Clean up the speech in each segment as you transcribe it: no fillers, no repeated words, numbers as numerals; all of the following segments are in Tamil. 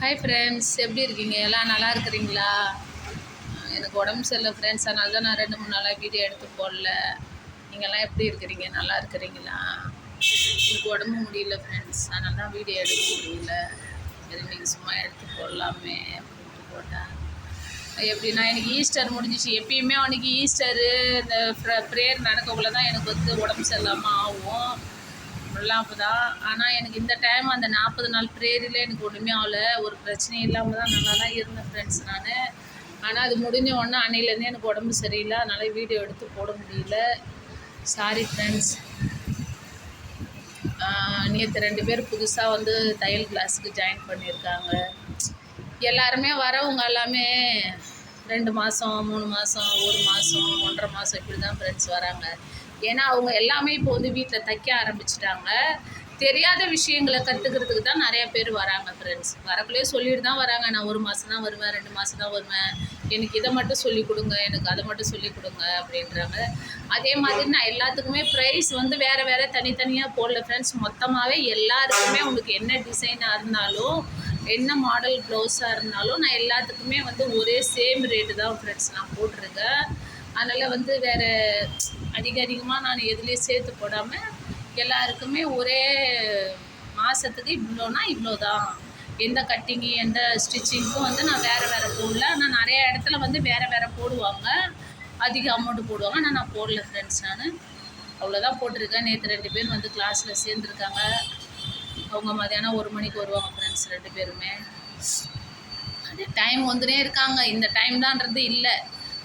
ஹாய் ஃப்ரெண்ட்ஸ், எப்படி இருக்கீங்க? எல்லாம் நல்லா இருக்கிறீங்களா? எனக்கு உடம்பு சரியில்லை ஃப்ரெண்ட்ஸ், அதனால தான் நான் 2-3 நாளாக வீடியோ எடுத்து போடல. நீங்கள்லாம் எப்படி இருக்கிறீங்க? நல்லா இருக்கிறீங்களா? எனக்கு உடம்பு முடியல ஃப்ரெண்ட்ஸ், அதனால தான் வீடியோ எடுக்க முடியல. சரி, நீங்கள் சும்மா எடுத்து போடலாமே அப்படின்ட்டு போட்டேன். எப்படின்னா, எனக்கு ஈஸ்டர் முடிஞ்சிச்சு. எப்பயுமே அன்றைக்கி ஈஸ்டரு இந்த ப்ரேயர் நடக்கக்குள்ள தான் எனக்கு உடம்பு சரியில்லாமல் ஆகும். எல்லாம் அப்போ தான். ஆனால் எனக்கு இந்த டைம் அந்த 40 நாள் ப்ரேயரில் எனக்கு ஒன்றுமே ஆகலை. ஒரு பிரச்சனையும் இல்லாமல் தான் நல்லா தான் இருந்தேன் ஃப்ரெண்ட்ஸ் நான். ஆனால் அது முடிஞ்ச உடனே அன்னையிலேருந்தே எனக்கு உடம்பு சரியில்லை, அதனால் வீடியோ எடுத்து போட முடியல. Sorry friends. நேற்று 2 பேர் புதுசாக வந்து தையல் கிளாஸுக்கு ஜாயின் பண்ணியிருக்காங்க. எல்லாருமே வரவங்க எல்லாமே 2 மாதம், 3 மாதம், 1 மாதம், 1.5 மாதம் இப்படி தான் ஃப்ரெண்ட்ஸ் வராங்க. ஏன்னா அவங்க எல்லாமே இப்போ வந்து வீட்டில் தைக்க ஆரம்பிச்சிட்டாங்க. தெரியாத விஷயங்களை கற்றுக்கிறதுக்கு தான் நிறையா பேர் வராங்க ஃப்ரெண்ட்ஸ். வரக்குள்ளேயே சொல்லிட்டு தான் வராங்க, நான் 1 மாதம் தான் வருவேன், 2 மாதம் தான் வருவேன், எனக்கு இதை மட்டும் சொல்லிக் கொடுங்க, எனக்கு அதை மட்டும் சொல்லிக் கொடுங்க அப்படின்றாங்க. அதே மாதிரி நான் எல்லாத்துக்குமே ப்ரைஸ் வந்து வேறு தனித்தனியாக போடல ஃப்ரெண்ட்ஸ். மொத்தமாகவே எல்லாருக்குமே உங்களுக்கு என்ன டிசைனாக இருந்தாலும், என்ன மாடல் ப்ளவுஸாக இருந்தாலும் நான் எல்லாத்துக்குமே வந்து ஒரே சேம் ரேட்டு தான் ஃப்ரெண்ட்ஸ் நான் போட்டிருக்கேன். அதனால் வந்து வேறு அதிகமாக நான் எதுலேயும் சேர்த்து போடாமல் எல்லாருக்குமே ஒரே மாதத்துக்கு இவ்வளோனா இவ்வளோ தான். எந்த கட்டிங்கு எந்த ஸ்டிச்சிங்க்கும் வந்து நான் வேறு போடல. ஆனால் நிறைய இடத்துல வந்து வேறு போடுவாங்க, அதிக அமௌண்ட்டு போடுவாங்க. ஆனால் நான் போடல ஃப்ரெண்ட்ஸ். நான் அவ்வளோதான் போட்டிருக்கேன். நேற்று 2 பேர் வந்து கிளாஸில் சேர்ந்துருக்காங்க. அவங்க மதியானம் 1 மணிக்கு வருவாங்க ஃப்ரெண்ட்ஸ் 2 பேருமே. அதே டைம் வந்துனே இருக்காங்க. இந்த டைம் தான்றது இல்லை.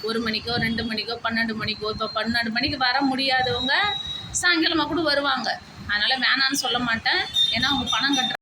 1 மணிக்கோ 2 மணிக்கோ 12 மணிக்கோ. இப்போ 12 மணிக்கு வர முடியாதவங்க சாயங்காலமாக கூட வருவாங்க. அதனால் வேணான்னு சொல்ல மாட்டேன். ஏன்னா அவங்க பணம் கட்டுற